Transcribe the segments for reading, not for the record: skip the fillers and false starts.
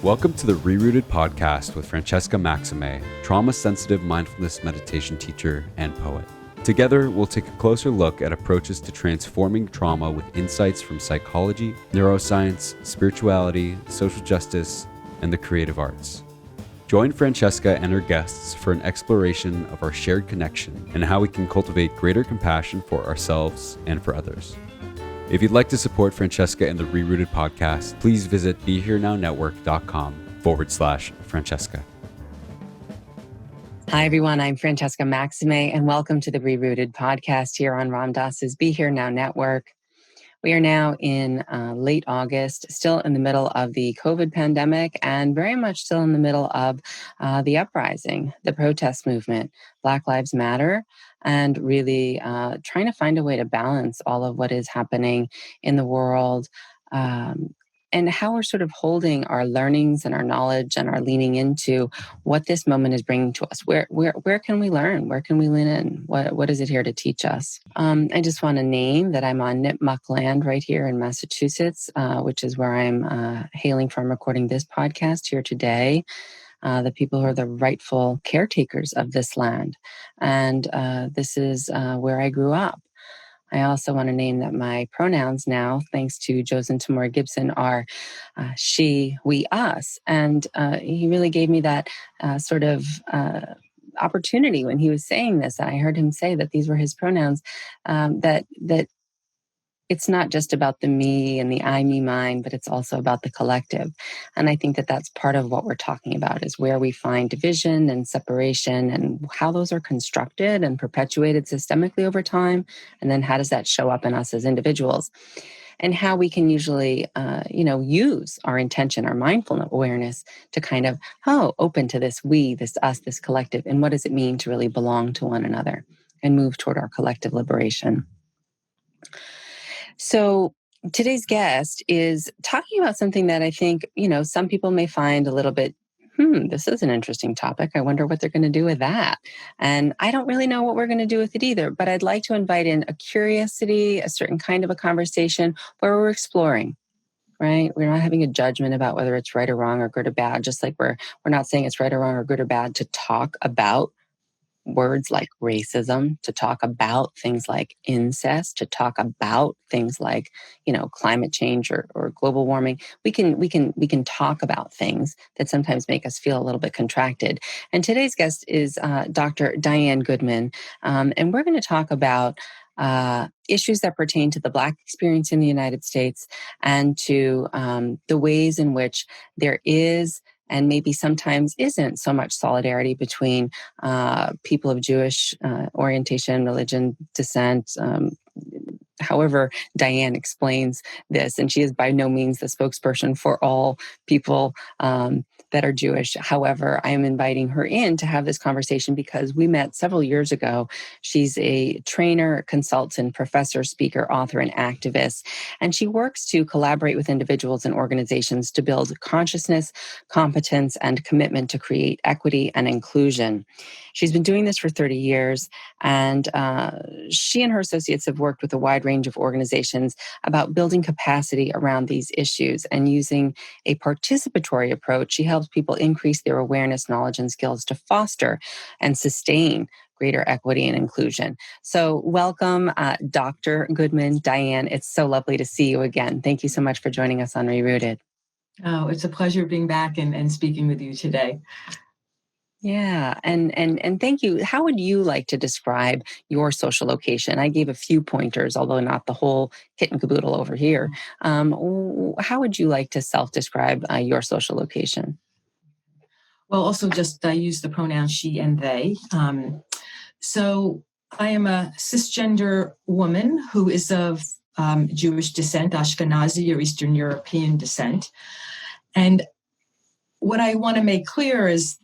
Welcome to the ReRooted podcast with Francesca Maximé, trauma-sensitive mindfulness meditation teacher and poet. Together, we'll take a closer look at approaches to transforming trauma with insights from psychology, neuroscience, spirituality, social justice, and the creative arts. Join Francesca and her guests for an exploration of our shared connection and how we can cultivate greater compassion for ourselves and for others. If you'd like to support Francesca and the ReRooted podcast, please visit BeHereNowNetwork.com/Francesca. Hi, everyone. I'm Francesca Maximé, and welcome to the ReRooted podcast here on Ram Dass's Be Here Now Network. We are now in late August, still in the middle of the COVID pandemic, and very much still in the middle of the uprising, the protest movement, Black Lives Matter, and really trying to find a way to balance all of what is happening in the world and how we're sort of holding our learnings and our knowledge and our leaning into what this moment is bringing to us. Where can we learn? Where can we lean in? What is it here to teach us? I just want to name that I'm on Nipmuc land right here in Massachusetts, which is where I'm hailing from, recording this podcast here today. The people who are the rightful caretakers of this land. And this is where I grew up. I also want to name that my pronouns now, thanks to Josen Tamora Gibson, are she, we, us. And he really gave me that sort of opportunity when he was saying this. I heard him say that these were his pronouns, that it's not just about the me and the I, me, mine, but it's also about the collective. And I think that that's part of what we're talking about, is where we find division and separation and how those are constructed and perpetuated systemically over time. And then how does that show up in us as individuals? And how we can usually, use our intention, our mindful awareness to kind of, open to this we, this us, this collective. And what does it mean to really belong to one another and move toward our collective liberation? So today's guest is talking about something that I think, some people may find a little bit, this is an interesting topic. I wonder what they're going to do with that. And I don't really know what we're going to do with it either, but I'd like to invite in a curiosity, a certain kind of a conversation where we're exploring, right? We're not having a judgment about whether it's right or wrong or good or bad, just like we're not saying it's right or wrong or good or bad to talk about words like racism, to talk about things like incest, to talk about things like, climate change or global warming. We can talk about things that sometimes make us feel a little bit contracted. And today's guest is Dr. Diane Goodman. And we're going to talk about issues that pertain to the Black experience in the United States and to the ways in which there is and maybe sometimes isn't so much solidarity between people of Jewish orientation, religion, descent, however Diane explains this. And she is by no means the spokesperson for all people that are Jewish. However, I am inviting her in to have this conversation because we met several years ago. She's a trainer, consultant, professor, speaker, author, and activist. And she works to collaborate with individuals and organizations to build consciousness, competence, and commitment to create equity and inclusion. She's been doing this for 30 years, and she and her associates have worked with a wide range of organizations about building capacity around these issues and using a participatory approach. She helps people increase their awareness, knowledge, and skills to foster and sustain greater equity and inclusion. So welcome, Dr. Goodman. Diane, it's so lovely to see you again. Thank you so much for joining us on ReRooted. Oh, it's a pleasure being back and speaking with you today. Yeah, and thank you. How would you like to describe your social location? I gave a few pointers, although not the whole kit and caboodle over here. How would you like to self-describe your social location? Well, also just I use the pronouns she and they. So I am a cisgender woman who is of Jewish descent, Ashkenazi or Eastern European descent. And what I want to make clear is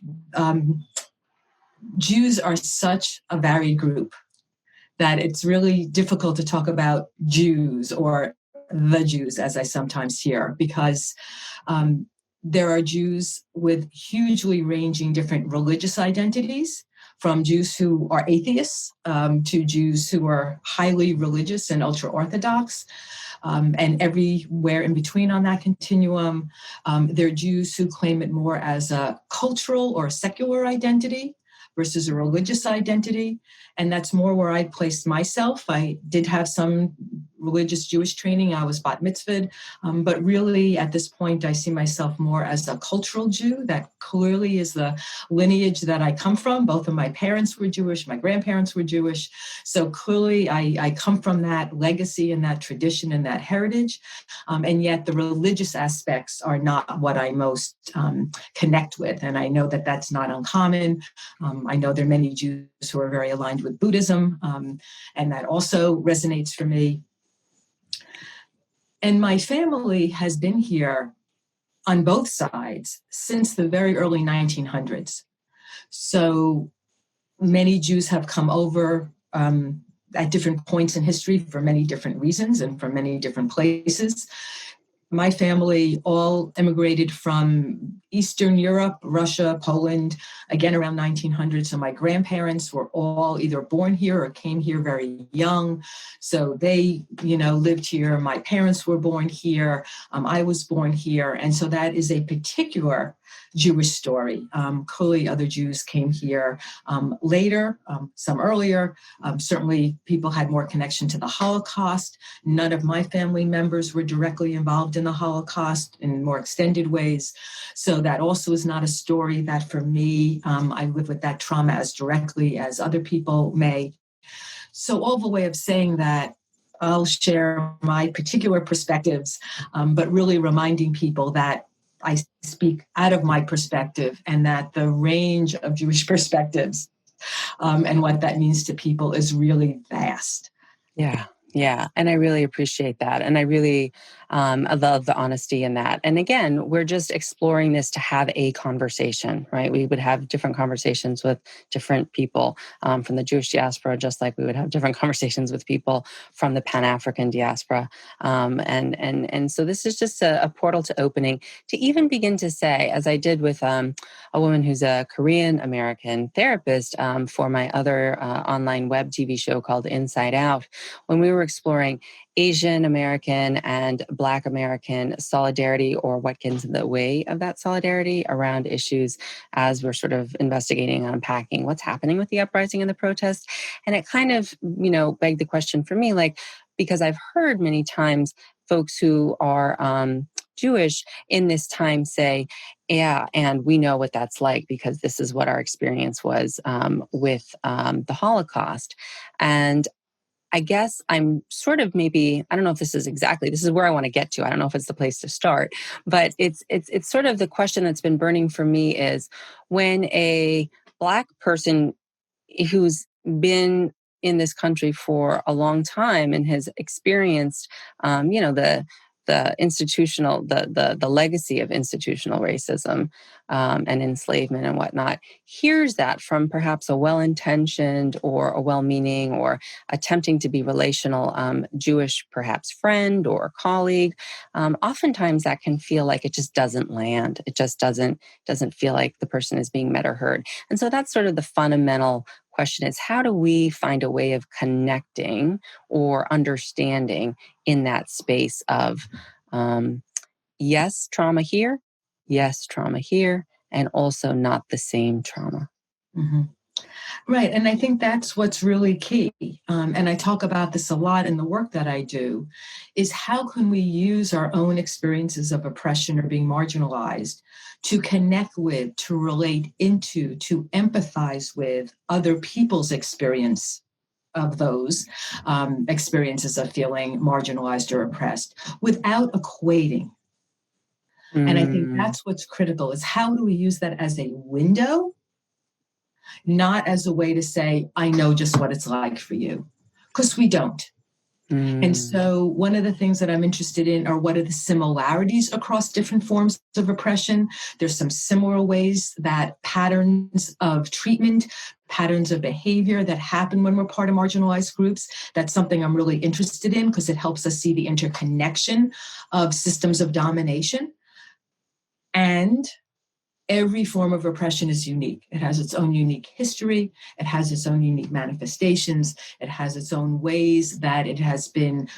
Jews are such a varied group that it's really difficult to talk about Jews or the Jews, as I sometimes hear, because there are Jews with hugely ranging different religious identities, from Jews who are atheists to Jews who are highly religious and ultra-Orthodox, and everywhere in between on that continuum. There are Jews who claim it more as a cultural or secular identity versus a religious identity. And that's more where I placed myself. I did have some religious Jewish training. I was bat mitzvahed. But really, at this point, I see myself more as a cultural Jew. That clearly is the lineage that I come from. Both of my parents were Jewish. My grandparents were Jewish. So clearly, I come from that legacy and that tradition and that heritage. And yet the religious aspects are not what I most connect with. And I know that that's not uncommon. I know there are many Jews who are very aligned with Buddhism, and that also resonates for me. And my family has been here on both sides since the very early 1900s. So many Jews have come over at different points in history for many different reasons and from many different places. My family all immigrated from Eastern Europe, Russia, Poland, again around 1900. So my grandparents were all either born here or came here very young. So they, lived here. My parents were born here. I was born here. And so that is a particular Jewish story. Clearly other Jews came here later, some earlier. Certainly people had more connection to the Holocaust. None of my family members were directly involved in the Holocaust in more extended ways. So that also is not a story that for me, I live with that trauma as directly as other people may. So all the way of saying that I'll share my particular perspectives, but really reminding people that I speak out of my perspective and that the range of Jewish perspectives and what that means to people is really vast. Yeah. And I really appreciate that. And I really I love the honesty in that. And again, we're just exploring this to have a conversation, right? We would have different conversations with different people from the Jewish diaspora, just like we would have different conversations with people from the Pan-African diaspora. And so this is just a portal to opening to even begin to say, as I did with a woman who's a Korean American therapist for my other online web TV show called Inside Out, when we were exploring Asian American and Black American solidarity, or what gets in the way of that solidarity around issues as we're sort of investigating and unpacking what's happening with the uprising and the protest. And it kind of, begged the question for me, because I've heard many times folks who are Jewish in this time say, yeah, and we know what that's like because this is what our experience was with the Holocaust. And I guess I'm sort of maybe, I don't know if this is where I want to get to. I don't know if it's the place to start, but it's sort of the question that's been burning for me is when a Black person who's been in this country for a long time and has experienced, the institutional, the legacy of institutional racism and enslavement and whatnot, hears that from perhaps a well-intentioned or a well-meaning or attempting to be relational Jewish perhaps friend or colleague. Oftentimes that can feel like it just doesn't land. It just doesn't feel like the person is being met or heard. And so that's sort of the fundamental question is, how do we find a way of connecting or understanding in that space of, yes, trauma here, and also not the same trauma? Mm-hmm. Right. And I think that's what's really key. And I talk about this a lot in the work that I do, is how can we use our own experiences of oppression or being marginalized to connect with, to relate into, to empathize with other people's experience of those experiences of feeling marginalized or oppressed without equating. And I think that's what's critical, is how do we use that as a window, not as a way to say, I know just what it's like for you, because we don't. And so one of the things that I'm interested in are what are the similarities across different forms of oppression. There's some similar ways that patterns of treatment, patterns of behavior that happen when we're part of marginalized groups. That's something I'm really interested in because it helps us see the interconnection of systems of domination. And every form of oppression is unique. It has its own unique history. It has its own unique manifestations. It has its own ways that it has been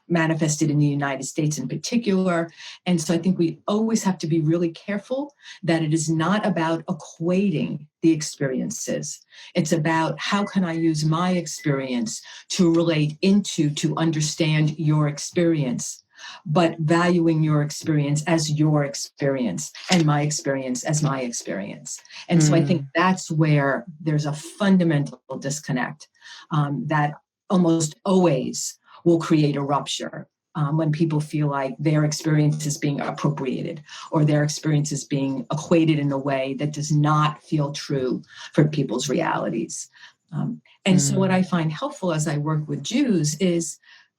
manifested in the United States in particular. And so I think we always have to be really careful that it is not about equating the experiences. It's about how can I use my experience to relate into, to understand your experience, but valuing your experience as your experience and my experience as my experience. And so I think that's where there's a fundamental disconnect that almost always will create a rupture when people feel like their experience is being appropriated or their experience is being equated in a way that does not feel true for people's realities. So what I find helpful as I work with Jews is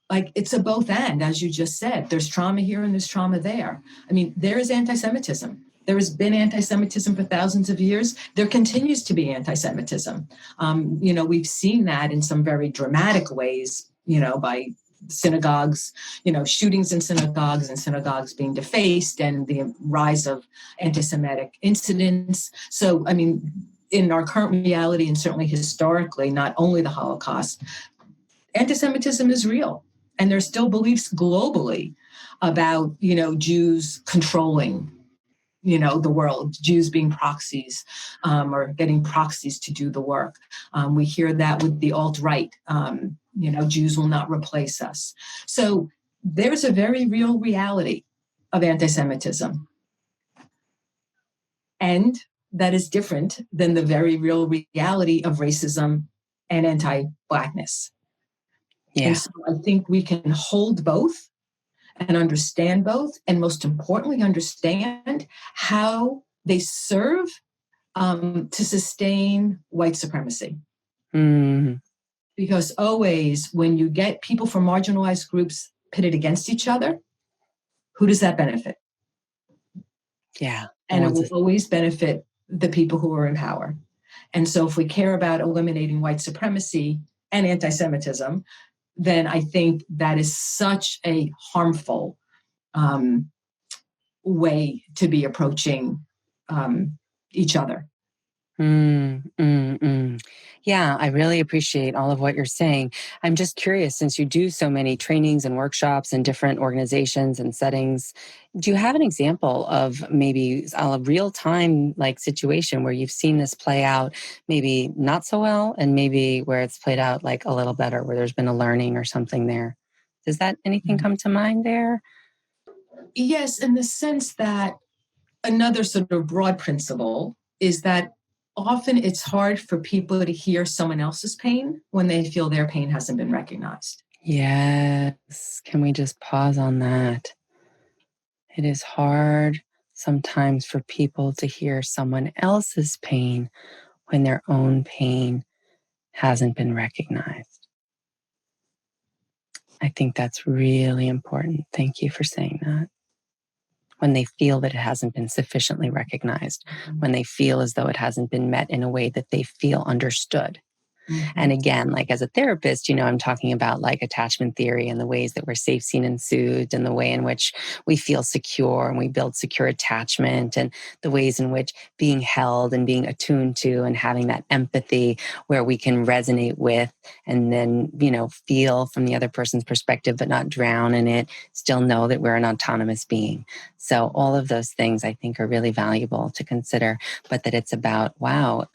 like, it's a both and, as you just said. There's trauma here and there's trauma there. I mean, there is anti-Semitism. There has been anti-Semitism for thousands of years. There continues to be anti-Semitism. We've seen that in some very dramatic ways, by synagogues, shootings in synagogues and synagogues being defaced and the rise of anti-Semitic incidents. So, I mean, in our current reality and certainly historically, not only the Holocaust, anti-Semitism is real. And there's still beliefs globally about, Jews controlling, the world, Jews being proxies or getting proxies to do the work. We hear that with the alt-right, Jews will not replace us. So there's a very real reality of anti-Semitism. And that is different than the very real reality of racism and anti-Blackness. Yeah. And so I think we can hold both and understand both, and most importantly, understand how they serve to sustain white supremacy. Because always when you get people from marginalized groups pitted against each other, who does that benefit? Yeah. And it will always benefit the people who are in power. And so if we care about eliminating white supremacy and anti-Semitism, then I think that is such a harmful way to be approaching each other. Yeah, I really appreciate all of what you're saying. I'm just curious, since you do so many trainings and workshops in different organizations and settings, do you have an example of maybe a real-time situation where you've seen this play out, maybe not so well, and maybe where it's played out like a little better, where there's been a learning or something there? Does that anything come to mind there? Yes, in the sense that another sort of broad principle is that often it's hard for people to hear someone else's pain when they feel their pain hasn't been recognized. Yes. Can we just pause on that? It is hard sometimes for people to hear someone else's pain when their own pain hasn't been recognized. I think that's really important. Thank you for saying that. When they feel that it hasn't been sufficiently recognized, when they feel as though it hasn't been met in a way that they feel understood. And again, as a therapist, I'm talking about attachment theory and the ways that we're safe, seen, and soothed, and the way in which we feel secure and we build secure attachment, and the ways in which being held and being attuned to and having that empathy where we can resonate with and then, feel from the other person's perspective, but not drown in it, still know that we're an autonomous being. So all of those things I think are really valuable to consider, but that it's about, wow,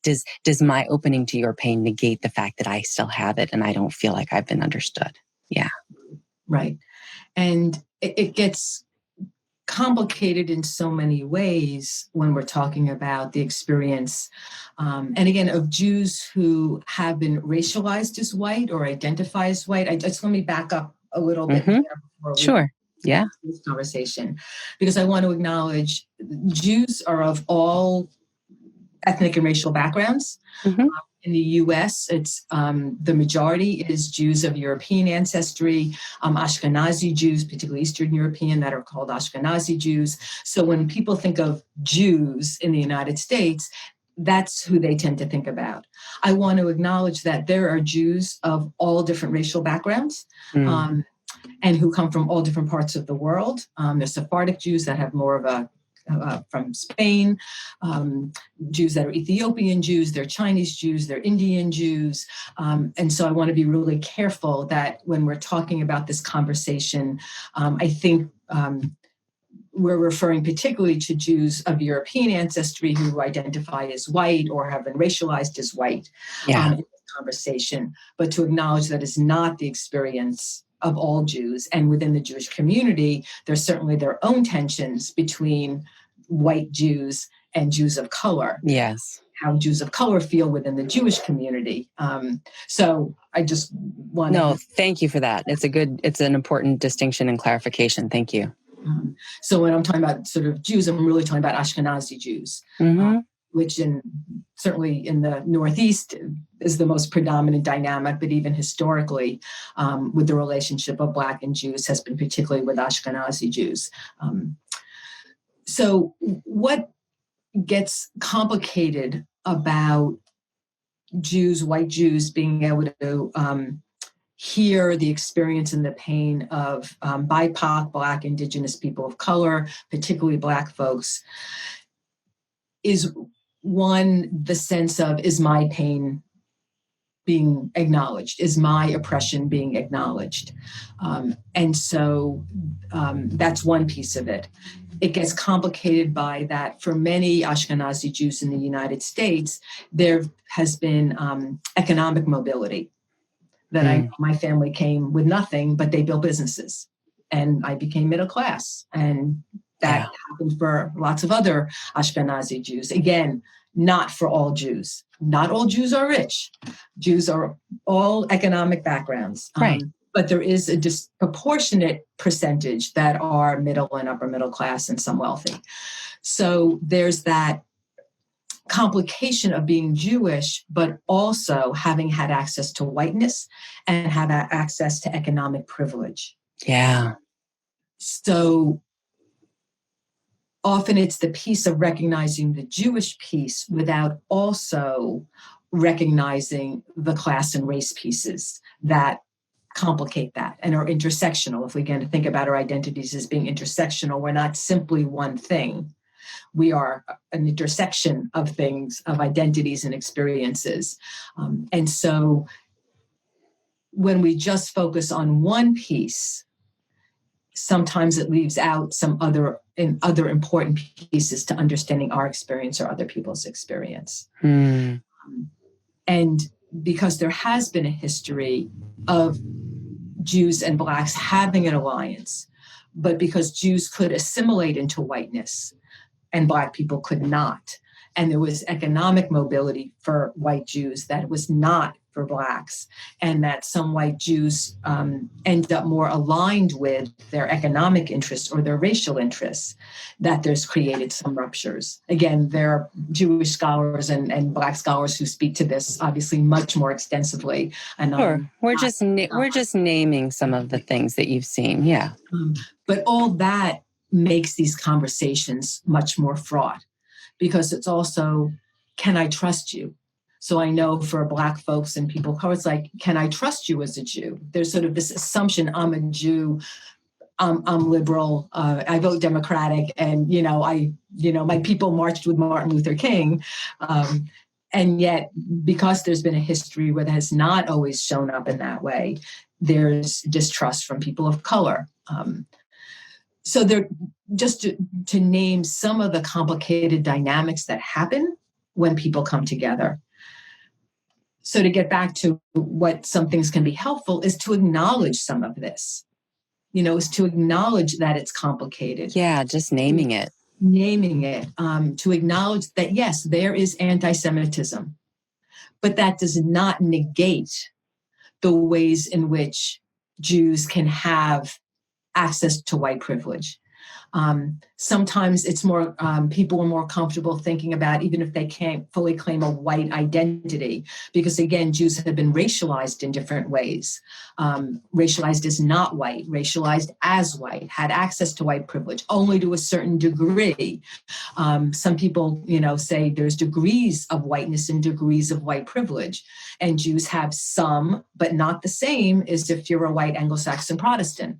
does my opening to your pain negate the fact that I still have it and I don't feel like I've been understood? Yeah. Right. And it gets complicated in so many ways when we're talking about the experience, and again, of Jews who have been racialized as white or identify as white. Let me back up a little bit. Sure. Yeah. This conversation, because I want to acknowledge Jews are of all ethnic and racial backgrounds. In the U.S., it's the majority is Jews of European ancestry, Ashkenazi Jews, particularly Eastern European, that are called Ashkenazi Jews. So when people think of Jews in the United States, that's who they tend to think about. I want to acknowledge that there are Jews of all different racial backgrounds. and who come from all different parts of the world. There's Sephardic Jews that have more of a from Spain, Jews that are Ethiopian Jews, they're Chinese Jews, they're Indian Jews. And so I want to be really careful that when we're talking about this conversation, I think we're referring particularly to Jews of European ancestry who identify as white or have been racialized as white in this conversation, but to acknowledge that it's not the experience of all Jews. And within the Jewish community, there's certainly their own tensions between white Jews and Jews of color. Yes. How Jews of color feel within the Jewish community. So I just want to... No, thank you for that. It's an important distinction and clarification. Thank you. So when I'm talking about sort of Jews, I'm really talking about Ashkenazi Jews, which certainly in the Northeast is the most predominant dynamic, but even historically with the relationship of Black and Jews has been particularly with Ashkenazi Jews. So what gets complicated about Jews, white Jews, being able to hear the experience and the pain of BIPOC, Black, Indigenous people of color, particularly Black folks, is one, the sense of, is my pain being acknowledged? Is my oppression being acknowledged? And so that's one piece of it. It gets complicated by that for many Ashkenazi Jews in the United States, there has been economic mobility. That my family came with nothing, but they built businesses, and I became middle class. And that happened for lots of other Ashkenazi Jews. Again, not for all Jews. Not all Jews are rich. Jews are all economic backgrounds. Right. But there is a disproportionate percentage that are middle and upper middle class and some wealthy. So there's that complication of being Jewish, but also having had access to whiteness and had access to economic privilege. Yeah. So often it's the piece of recognizing the Jewish piece without also recognizing the class and race pieces that complicate that and are intersectional. If we again think about our identities as being intersectional, we're not simply one thing. We are an intersection of things, of identities and experiences. And so when we just focus on one piece, sometimes it leaves out some other important pieces to understanding our experience or other people's experience. And because there has been a history of Jews and Blacks having an alliance, but because Jews could assimilate into whiteness and Black people could not, and there was economic mobility for white Jews that was not for Blacks, and that some white Jews end up more aligned with their economic interests or their racial interests, that there's created some ruptures. Again, there are Jewish scholars and Black scholars who speak to this obviously much more extensively. And sure, we're just naming some of the things that you've seen, yeah. But all that makes these conversations much more fraught, because it's also, can I trust you? So I know for Black folks and people of color, it's like, can I trust you as a Jew? There's sort of this assumption, I'm a Jew, I'm liberal, I vote Democratic, and my people marched with Martin Luther King. And yet, because there's been a history where that has not always shown up in that way, there's distrust from people of color. So there, just to name some of the complicated dynamics that happen when people come together. So to get back to what some things can be helpful is to acknowledge some of this, is to acknowledge that it's complicated. Yeah, just naming it. To acknowledge that, yes, there is anti-Semitism, but that does not negate the ways in which Jews can have access to white privilege. Sometimes it's more, people are more comfortable thinking about, even if they can't fully claim a white identity, because again, Jews have been racialized in different ways. Racialized as not white, racialized as white, had access to white privilege only to a certain degree. Some people, say there's degrees of whiteness and degrees of white privilege, and Jews have some, but not the same as if you're a white Anglo-Saxon Protestant.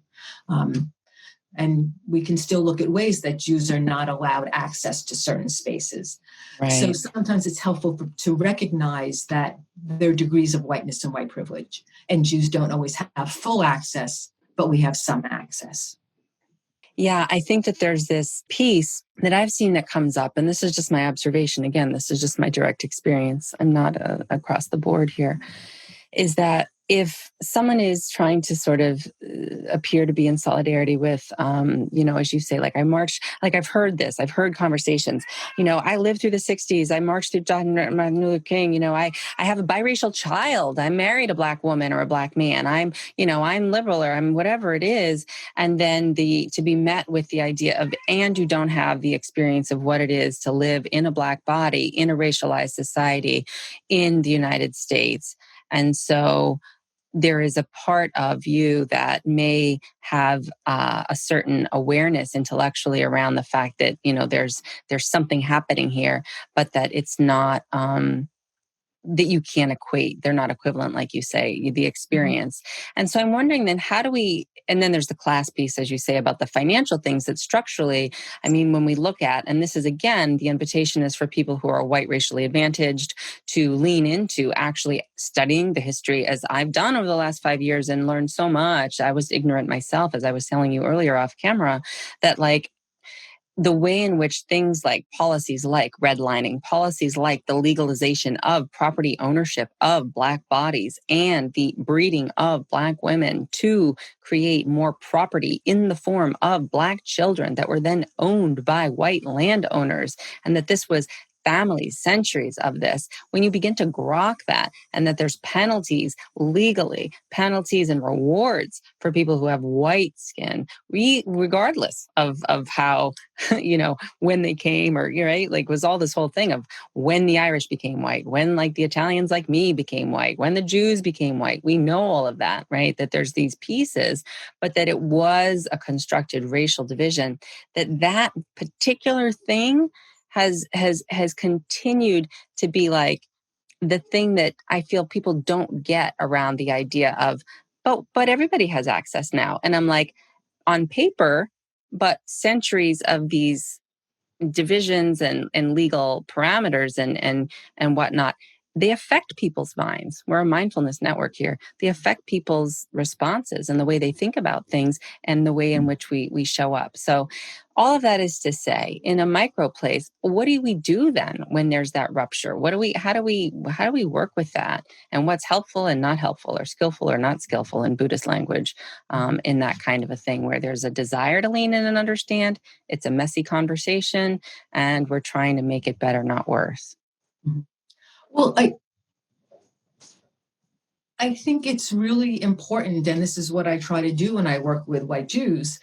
And we can still look at ways that Jews are not allowed access to certain spaces. Right. So sometimes it's helpful to recognize that there are degrees of whiteness and white privilege, and Jews don't always have full access, but we have some access. Yeah, I think that there's this piece that I've seen that comes up, and this is just my observation. Again, this is just my direct experience. I'm not across the board here, is that if someone is trying to sort of appear to be in solidarity with, as you say, like I marched, like I've heard this, I've heard conversations, I lived through the 60s, I marched through Martin Luther King, I have a biracial child, I married a Black woman or a Black man, I'm liberal or I'm whatever it is. And then to be met with the idea of, and you don't have the experience of what it is to live in a Black body, in a racialized society in the United States. And so there is a part of you that may have a certain awareness intellectually around the fact that, there's something happening here, but that it's not, that you can't equate. They're not equivalent, like you say, the experience. And so I'm wondering then, and then there's the class piece, as you say, about the financial things that structurally, when we look at, and this is, again, the invitation is for people who are white racially advantaged to lean into actually studying the history, as I've done over the last 5 years and learned so much. I was ignorant myself, as I was telling you earlier off camera, that the way in which things like policies like redlining, policies like the legalization of property ownership of Black bodies and the breeding of Black women to create more property in the form of Black children that were then owned by white landowners, and that this was families, centuries of this, when you begin to grok that, and that there's penalties legally, penalties and rewards for people who have white skin, regardless of how, when they came, or, was all this whole thing of when the Irish became white, when the Italians like me became white, when the Jews became white. We know all of that, right? That there's these pieces, but that it was a constructed racial division, that particular thing has continued to be the thing that I feel people don't get around the idea of, but everybody has access now. And I'm on paper, but centuries of these divisions and legal parameters and whatnot, they affect people's minds. We're a mindfulness network here. They affect people's responses and the way they think about things and the way in which we show up. So all of that is to say, in a micro place, what do we do then when there's that rupture? How do we work with that? And what's helpful and not helpful, or skillful or not skillful in Buddhist language, in that kind of a thing where there's a desire to lean in and understand. It's a messy conversation, and we're trying to make it better, not worse. Well, I think it's really important, and this is what I try to do when I work with white Jews,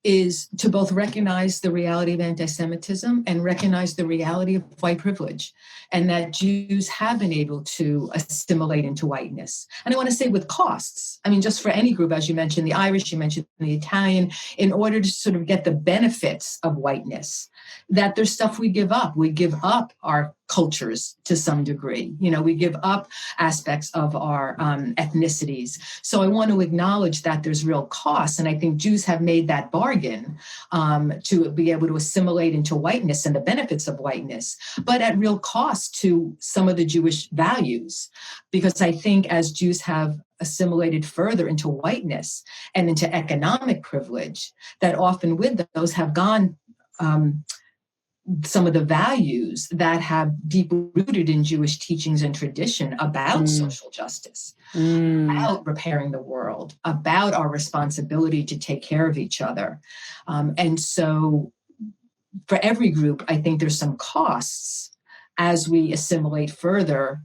is to both recognize the reality of anti-Semitism and recognize the reality of white privilege, and that Jews have been able to assimilate into whiteness. And I want to say with costs, just for any group, as you mentioned, the Irish, you mentioned the Italian, in order to sort of get the benefits of whiteness, that there's stuff we give up. We give up our cultures to some degree. We give up aspects of our ethnicities. So I want to acknowledge that there's real costs. And I think Jews have made that bargain to be able to assimilate into whiteness and the benefits of whiteness, but at real cost to some of the Jewish values. Because I think as Jews have assimilated further into whiteness and into economic privilege, that often with those have gone some of the values that have deep rooted in Jewish teachings and tradition about social justice, about repairing the world, about our responsibility to take care of each other. And so for every group, I think there's some costs as we assimilate further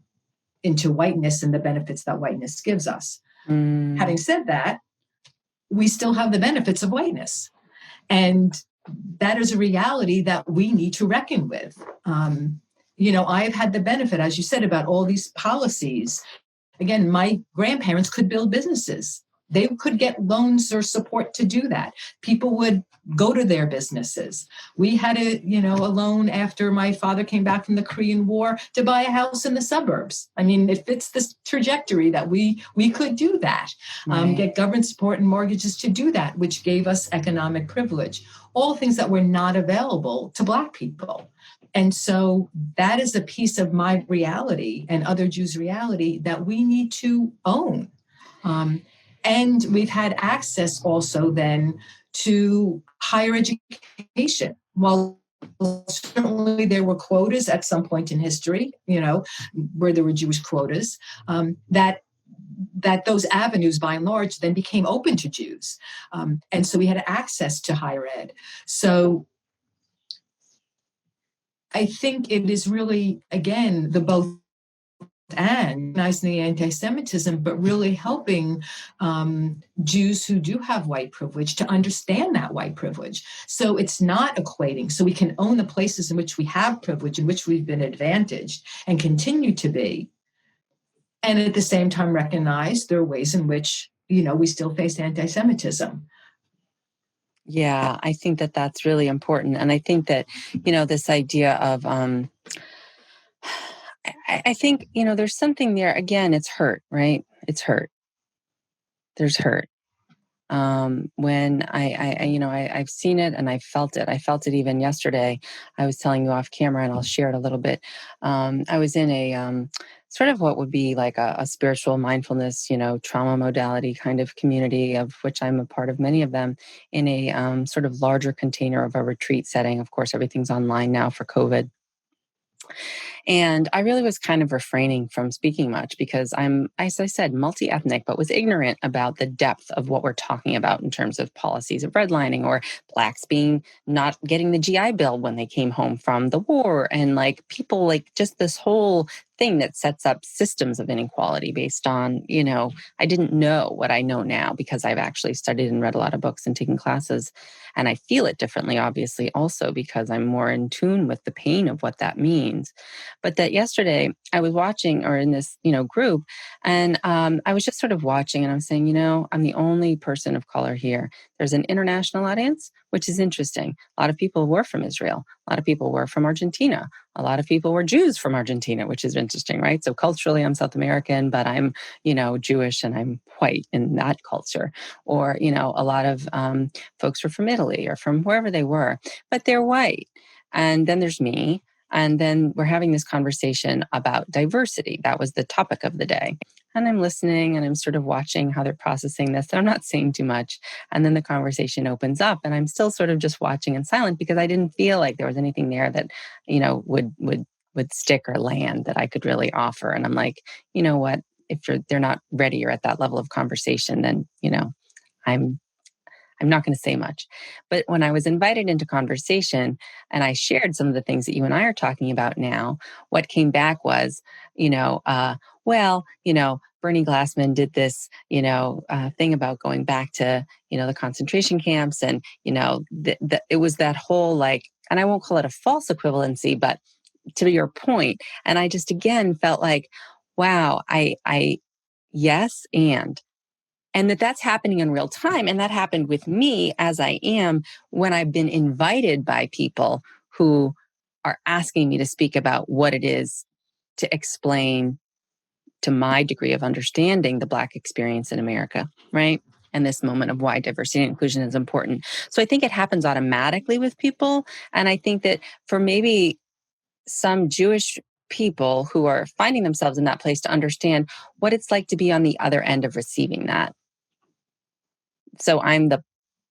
into whiteness and the benefits that whiteness gives us. Having said that, we still have the benefits of whiteness. And that is a reality that we need to reckon with. I've had the benefit, as you said, about all these policies. Again, my grandparents could build businesses. They could get loans or support to do that. People would go to their businesses. We had a loan after my father came back from the Korean War to buy a house in the suburbs. I mean, it fits this trajectory that we could do that, Right. get government support and mortgages to do that, which gave us economic privilege, all things that were not available to Black people. And so that is a piece of my reality and other Jews' reality that we need to own. And we've had access also then to higher education. While certainly there were quotas at some point in history, where there were Jewish quotas, that those avenues by and large then became open to Jews. And so we had access to higher ed. So I think it is really, again, the both and recognizing the anti-Semitism, but really helping Jews who do have white privilege to understand that white privilege. So it's not equating. So we can own the places in which we have privilege, in which we've been advantaged and continue to be. And at the same time recognize there are ways in which, we still face anti-Semitism. Yeah, I think that that's really important. And I think that, this idea of, I think, there's something there. Again, it's hurt, right? It's hurt. There's hurt. When I've seen it and I felt it. I felt it even yesterday. I was telling you off camera, and I'll share it a little bit. I was in a sort of what would be like a spiritual mindfulness, trauma modality kind of community, of which I'm a part of many of them, in a sort of larger container of a retreat setting. Of course, everything's online now for COVID. And I really was kind of refraining from speaking much because I'm, as I said, multi-ethnic, but was ignorant about the depth of what we're talking about in terms of policies of redlining, or Blacks being not getting the GI Bill when they came home from the war. And like people, like just this whole thing that sets up systems of inequality based on, I didn't know what I know now because I've actually studied and read a lot of books and taken classes. And I feel it differently, obviously, also because I'm more in tune with the pain of what that means. But that yesterday I was watching, or in this, group, and I was just sort of watching, and I was saying, I'm the only person of color here. There's an international audience, which is interesting. A lot of people were from Israel. A lot of people were from Argentina. A lot of people were Jews from Argentina, which is interesting, right? So culturally, I'm South American, but I'm, Jewish and I'm white in that culture. Or, a lot of folks were from Italy or from wherever they were, but they're white. And then there's me. And then we're having this conversation about diversity. That was the topic of the day. And I'm listening and I'm sort of watching how they're processing this. And I'm not saying too much. And then the conversation opens up and I'm still sort of just watching and silent because I didn't feel like there was anything there that, would stick or land that I could really offer. And I'm like, you know what, if they're not ready or at that level of conversation, then, I'm not going to say much. But when I was invited into conversation and I shared some of the things that you and I are talking about now, what came back was, Bernie Glassman did this, thing about going back to, the concentration camps. And, it was that whole like, and I won't call it a false equivalency, but to your point. And I just, again, felt like, wow, yes, and that's happening in real time. And that happened with me as I am when I've been invited by people who are asking me to speak about what it is to explain to my degree of understanding the Black experience in America, right? And this moment of why diversity and inclusion is important. So I think it happens automatically with people. And I think that for maybe some Jewish people who are finding themselves in that place to understand what it's like to be on the other end of receiving that. So I'm the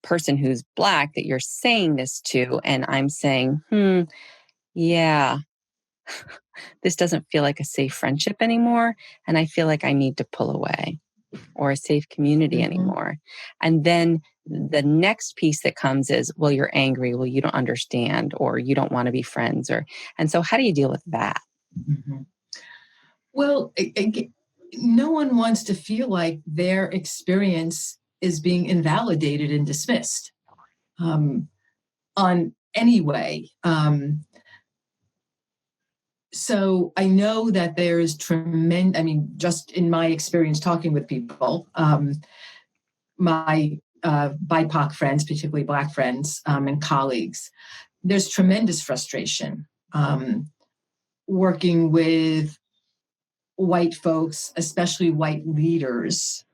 person who's Black that you're saying this to, and I'm saying, yeah, this doesn't feel like a safe friendship anymore. And I feel like I need to pull away, or a safe community anymore. And then the next piece that comes is, well, you're angry. Well, you don't understand, or you don't want to be friends. And so how do you deal with that? Mm-hmm. Well, no one wants to feel like their experience is being invalidated and dismissed. on anyway. So I know that there is just in my experience talking with people, my BIPOC friends, particularly Black friends and colleagues, there's tremendous frustration working with white folks, especially white leaders,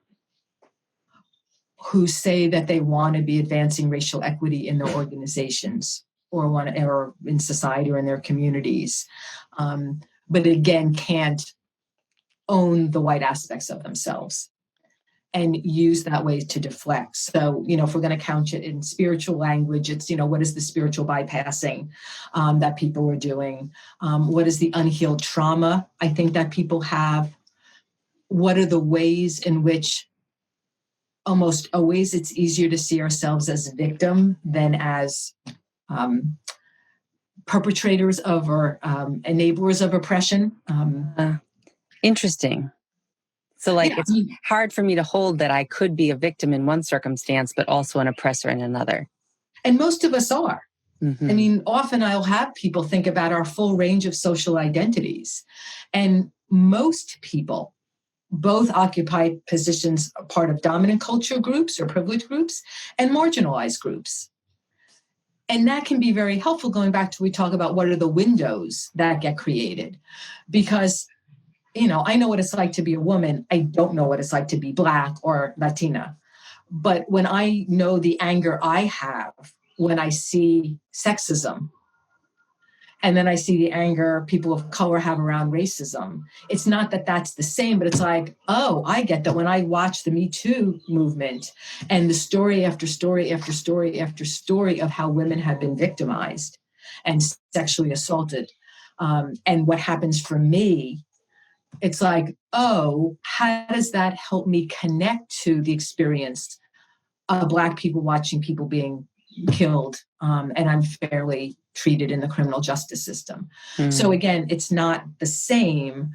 who say that they want to be advancing racial equity in their organizations or in society or in their communities, but again can't own the white aspects of themselves and use that way to deflect. So, if we're going to couch it in spiritual language, it's, what is the spiritual bypassing that people are doing? What is the unhealed trauma I think that people have? What are the ways in which almost always it's easier to see ourselves as a victim than as perpetrators of or enablers of oppression? Interesting. So it's hard for me to hold that I could be a victim in one circumstance, but also an oppressor in another. And most of us are. Mm-hmm. Often I'll have people think about our full range of social identities. And most people both occupy positions part of dominant culture groups or privileged groups and marginalized groups. And that can be very helpful, going back to we talk about what are the windows that get created. Because I know what it's like to be a woman. I don't know what it's like to be Black or Latina. But when I know the anger I have when I see sexism, and then I see the anger people of color have around racism, it's not that that's the same, but it's like, oh, I get that when I watch the Me Too movement and the story after story after story after story of how women have been victimized and sexually assaulted, and what happens for me, it's like, oh, how does that help me connect to the experience of Black people watching people being killed and unfairly treated in the criminal justice system? So again, it's not the same,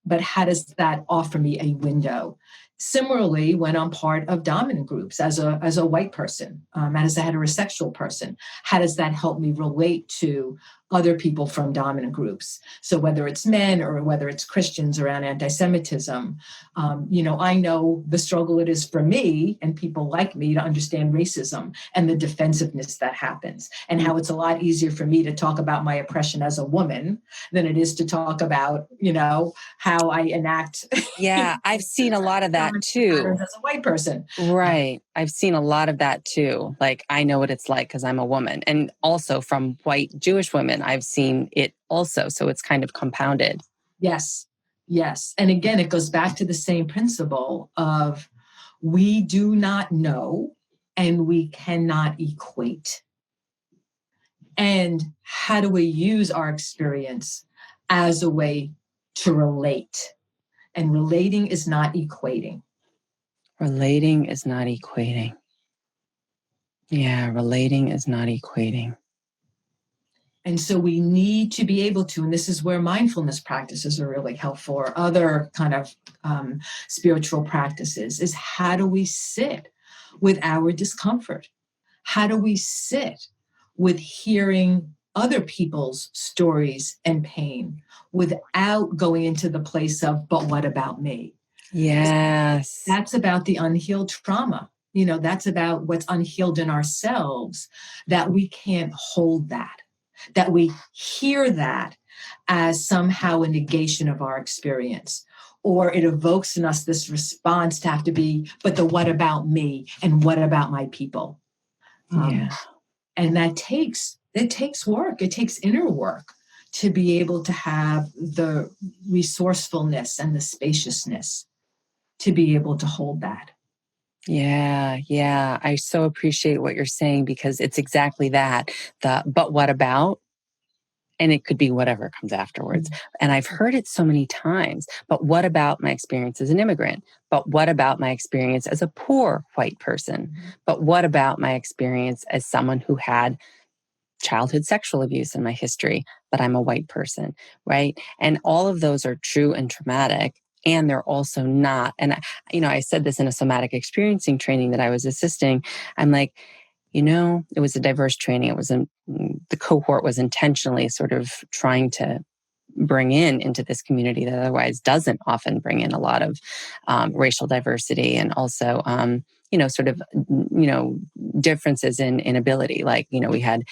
but how does that offer me a window? Similarly, when I'm part of dominant groups as a white person, as a heterosexual person, how does that help me relate to other people from dominant groups? So whether it's men or whether it's Christians around anti-Semitism, I know the struggle it is for me and people like me to understand racism and the defensiveness that happens, and how it's a lot easier for me to talk about my oppression as a woman than it is to talk about, how I enact. Yeah, I've seen a lot of that too. As a white person. Right. I've seen a lot of that too. I know what it's like because I'm a woman. And also from white Jewish women, I've seen it also. So it's kind of compounded. Yes. And again, it goes back to the same principle of we do not know and we cannot equate. And how do we use our experience as a way to relate? And relating is not equating. Relating is not equating. Yeah, relating is not equating. And so we need to be able to, and this is where mindfulness practices are really helpful, or other kind of spiritual practices, is how do we sit with our discomfort? How do we sit with hearing other people's stories and pain without going into the place of, but what about me? Yes. That's about the unhealed trauma. That's about what's unhealed in ourselves, that we can't hold that we hear that as somehow a negation of our experience, or it evokes in us this response to have to be, but the what about me and what about my people? And it takes work. It takes inner work to be able to have the resourcefulness and the spaciousness to be able to hold that. Yeah. I so appreciate what you're saying, because it's exactly that. But what about? And it could be whatever comes afterwards. And I've heard it so many times. But what about my experience as an immigrant? But what about my experience as a poor white person? But what about my experience as someone who had childhood sexual abuse in my history, but I'm a white person, right? And all of those are true and traumatic. And they're also not. And, I said this in a somatic experiencing training that I was assisting. I'm like, it was a diverse training. It was the cohort was intentionally sort of trying to bring into this community that otherwise doesn't often bring in a lot of racial diversity, and also sort of differences in ability. Like we had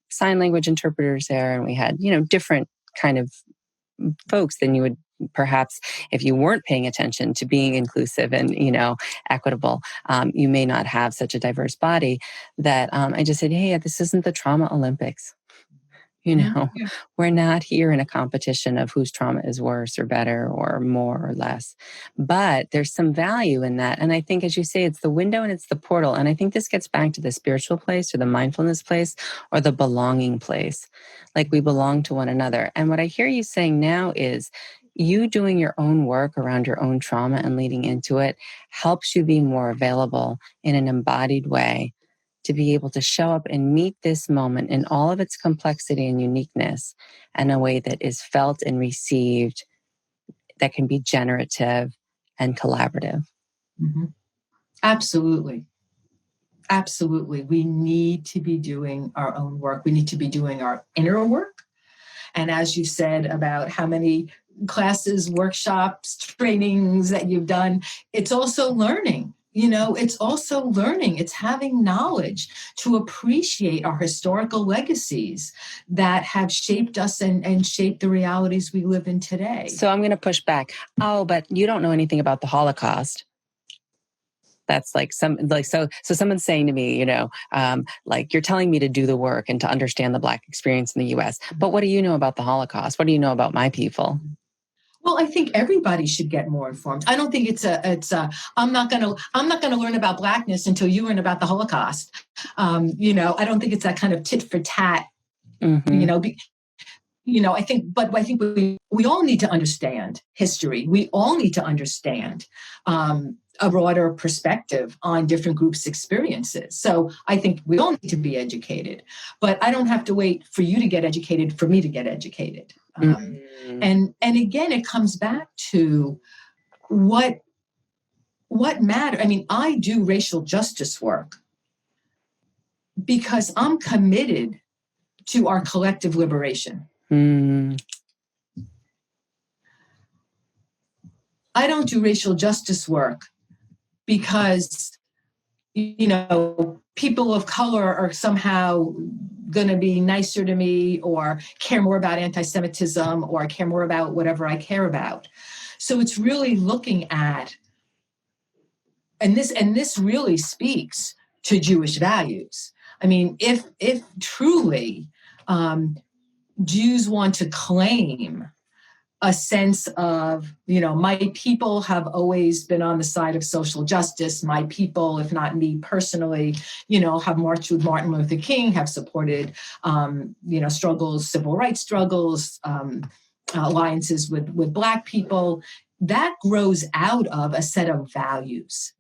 sign language interpreters there, and we had different kind of folks than you would perhaps if you weren't paying attention to being inclusive and equitable. You may not have such a diverse body. That I just said, hey, this isn't the trauma Olympics. We're not here in a competition of whose trauma is worse or better or more or less. But there's some value in that. And I think, as you say, it's the window and it's the portal. And I think this gets back to the spiritual place or the mindfulness place or the belonging place. Like we belong to one another. And what I hear you saying now is you doing your own work around your own trauma and leading into it helps you be more available in an embodied way to be able to show up and meet this moment in all of its complexity and uniqueness in a way that is felt and received, that can be generative and collaborative. Mm-hmm. Absolutely. Absolutely. We need to be doing our own work. We need to be doing our inner work. And as you said about how many classes, workshops, trainings that you've done, it's also learning. It's also learning. It's having knowledge to appreciate our historical legacies that have shaped us and shaped the realities we live in today. So I'm going to push back. Oh, but you don't know anything about the Holocaust. That's so someone's saying to me, you're telling me to do the work and to understand the Black experience in the US. But what do you know about the Holocaust? What do you know about my people? Well, I think everybody should get more informed. I don't think I'm not going to learn about Blackness until you learn about the Holocaust. I don't think it's that kind of tit for tat, I think we all need to understand history. We all need to understand a broader perspective on different groups' experiences. So I think we all need to be educated, but I don't have to wait for you to get educated for me to get educated. And again, it comes back to what matters. I mean, I do racial justice work because I'm committed to our collective liberation. I don't do racial justice work because, people of color are somehow going to be nicer to me or care more about anti-Semitism or care more about whatever I care about. So it's really looking at, and this really speaks to Jewish values. I mean, if truly Jews want to claim a sense of, my people have always been on the side of social justice. My people, if not me personally, have marched with Martin Luther King, have supported, struggles, civil rights struggles, alliances with Black people. That grows out of a set of values.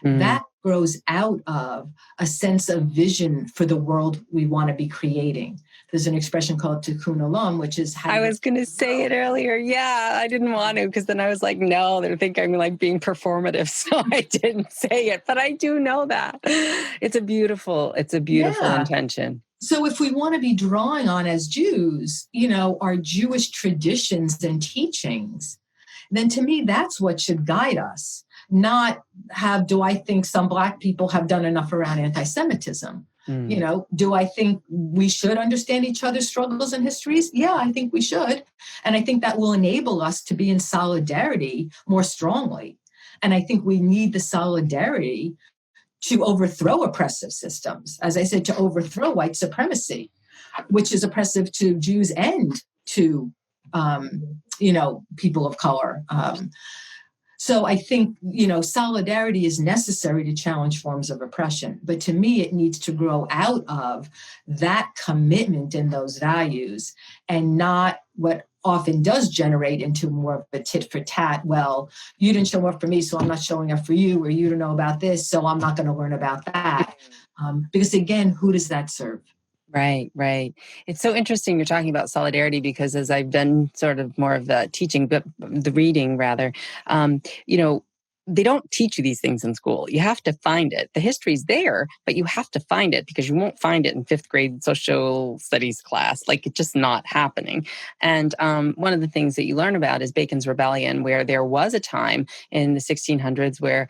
That grows out of a sense of vision for the world we want to be creating. There's an expression called tikkun olam, which is how I was going to say it earlier. Yeah, I didn't want to because then I was like, no, they think I'm like being performative. So I didn't say it, but I do know that. It's a beautiful intention. So if we want to be drawing on as Jews, our Jewish traditions and teachings, then to me, that's what should guide us. Not do I think some Black people have done enough around anti-Semitism? Do I think we should understand each other's struggles and histories? Yeah, I think we should. And I think that will enable us to be in solidarity more strongly. And I think we need the solidarity to overthrow oppressive systems. As I said, to overthrow white supremacy, which is oppressive to Jews and to, people of color. So I think, solidarity is necessary to challenge forms of oppression. But to me, it needs to grow out of that commitment and those values and not what often does generate into more of a tit for tat. Well, you didn't show up for me, so I'm not showing up for you, or you don't know about this, so I'm not going to learn about that. Because again, who does that serve? Right. It's so interesting you're talking about solidarity because as I've done sort of more of the teaching, but the reading rather, they don't teach you these things in school. You have to find it. The history's there, but you have to find it because you won't find it in 5th grade social studies class. Like, it's just not happening. And one of the things that you learn about is Bacon's Rebellion, where there was a time in the 1600s where,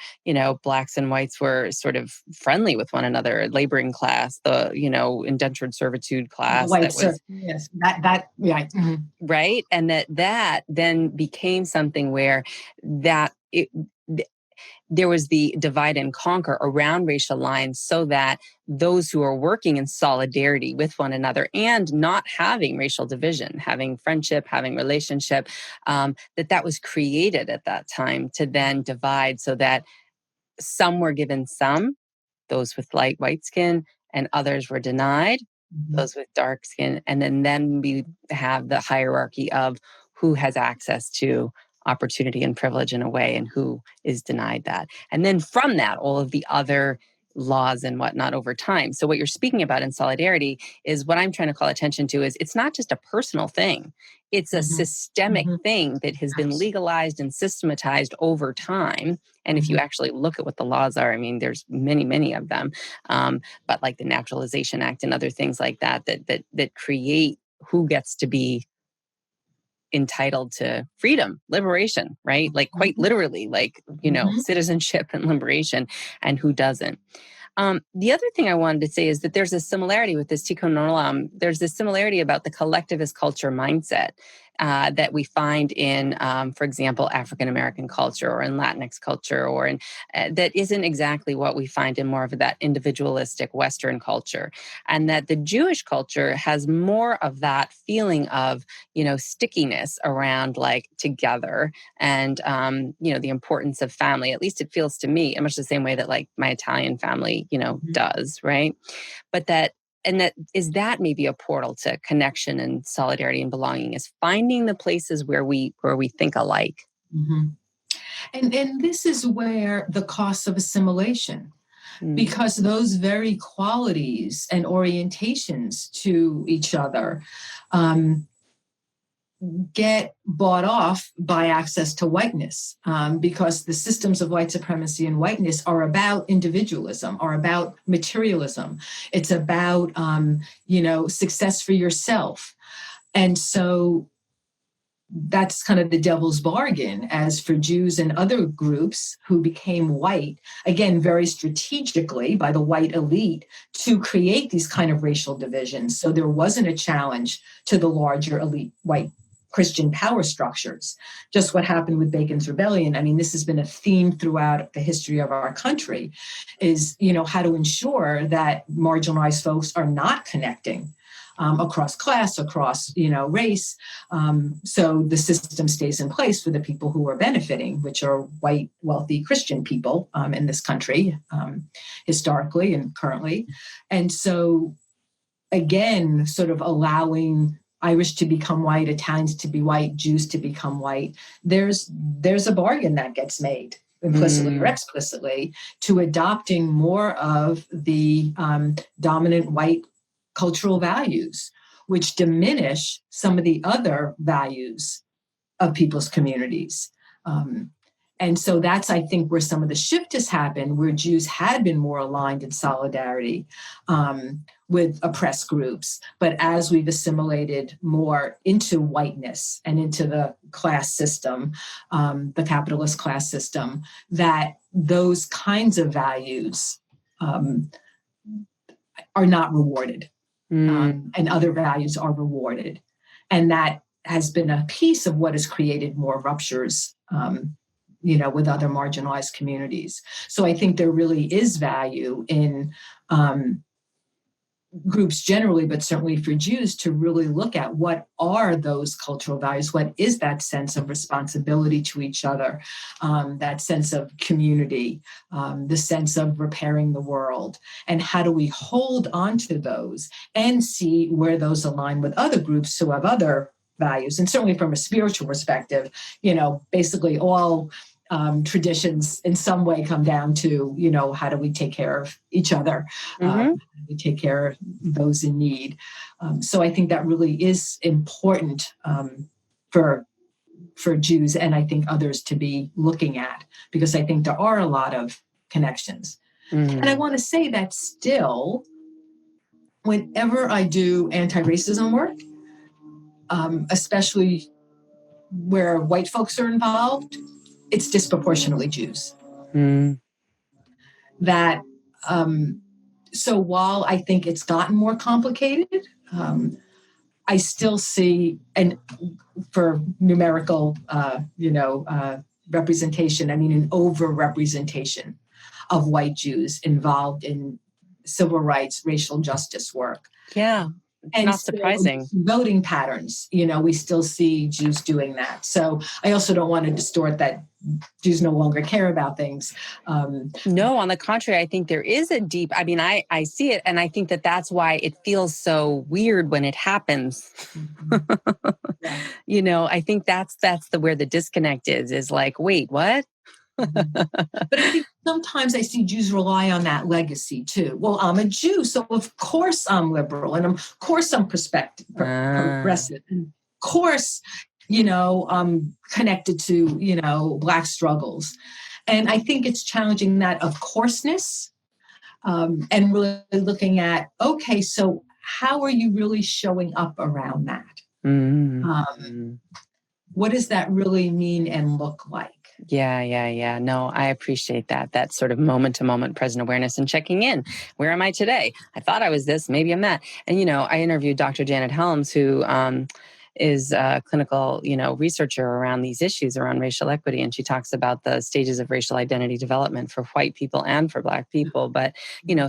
blacks and whites were sort of friendly with one another, laboring class, the, indentured servitude class. Yes, that, yeah. Mm-hmm. Right. And that then became something where there was the divide and conquer around racial lines, so that those who are working in solidarity with one another and not having racial division, having friendship, having relationship, that was created at that time to then divide, so that some were given some, those with light white skin, and others were denied, those with dark skin. And then we have the hierarchy of who has access to opportunity and privilege in a way and who is denied that. And then from that, all of the other laws and whatnot over time. So what you're speaking about in solidarity is what I'm trying to call attention to is it's not just a personal thing. It's a systemic thing that has been legalized and systematized over time. And if you actually look at what the laws are, I mean, there's many, many of them. But like the Naturalization Act and other things like that create who gets to be entitled to freedom, liberation, right? Like quite literally, like, citizenship and liberation, and who doesn't. The other thing I wanted to say is that there's a similarity with this Tikkun Olam. There's this similarity about the collectivist culture mindset that we find in, for example, African-American culture or in Latinx culture, or in that isn't exactly what we find in more of that individualistic Western culture. And that the Jewish culture has more of that feeling of, stickiness around like together and, the importance of family. At least it feels to me much the same way that like my Italian family, does, right? But that is maybe a portal to connection and solidarity and belonging, is finding the places where we think alike. And this is where the cost of assimilation, because those very qualities and orientations to each other get bought off by access to whiteness, because the systems of white supremacy and whiteness are about individualism, are about materialism. It's about, success for yourself. And so that's kind of the devil's bargain, as for Jews and other groups who became white, again, very strategically by the white elite, to create these kind of racial divisions. So there wasn't a challenge to the larger elite white Christian power structures. Just what happened with Bacon's Rebellion. I mean, this has been a theme throughout the history of our country, is, how to ensure that marginalized folks are not connecting across class, across, race. So the system stays in place for the people who are benefiting, which are white, wealthy Christian people in this country, historically and currently. And so, again, sort of allowing Irish to become white, Italians to be white, Jews to become white, there's a bargain that gets made, implicitly or explicitly, to adopting more of the dominant white cultural values, which diminish some of the other values of people's communities. And so that's, I think, where some of the shift has happened, where Jews had been more aligned in solidarity with oppressed groups. But as we've assimilated more into whiteness and into the class system, the capitalist class system, that those kinds of values are not rewarded, and other values are rewarded. And that has been a piece of what has created more ruptures with other marginalized communities. So I think there really is value in groups generally, but certainly for Jews, to really look at what are those cultural values, what is that sense of responsibility to each other, that sense of community, the sense of repairing the world, and how do we hold on to those and see where those align with other groups who have other values. And certainly from a spiritual perspective, basically all traditions in some way come down to, how do we take care of each other? How do we take care of those in need? So I think that really is important for for Jews and I think others to be looking at, because I think there are a lot of connections. And I want to say that still, whenever I do anti-racism work, especially where white folks are involved, it's disproportionately Jews. That so while I think it's gotten more complicated, I still see, and for numerical, representation, I mean an over-representation of white Jews involved in civil rights, racial justice work. Yeah. And not surprising. Voting patterns, we still see Jews doing that. So I also don't want to distort that Jews no longer care about things. No, on the contrary, I think there is a deep, I see it, and I think that that's why it feels so weird when it happens. Yeah. I think that's where the disconnect is like, wait, what? But I think sometimes I see Jews rely on that legacy too. Well, I'm a Jew, so of course I'm liberal, and of course I'm progressive, and of course, I'm connected to, Black struggles. And I think it's challenging that of courseness, and really looking at, okay, so how are you really showing up around that? What does that really mean and look like? Yeah. No, I appreciate that sort of moment-to-moment present awareness and checking in. Where am I today? I thought I was this, maybe I'm that. And, I interviewed Dr. Janet Helms, who is a clinical, researcher around these issues around racial equity. And she talks about the stages of racial identity development for white people and for Black people, but,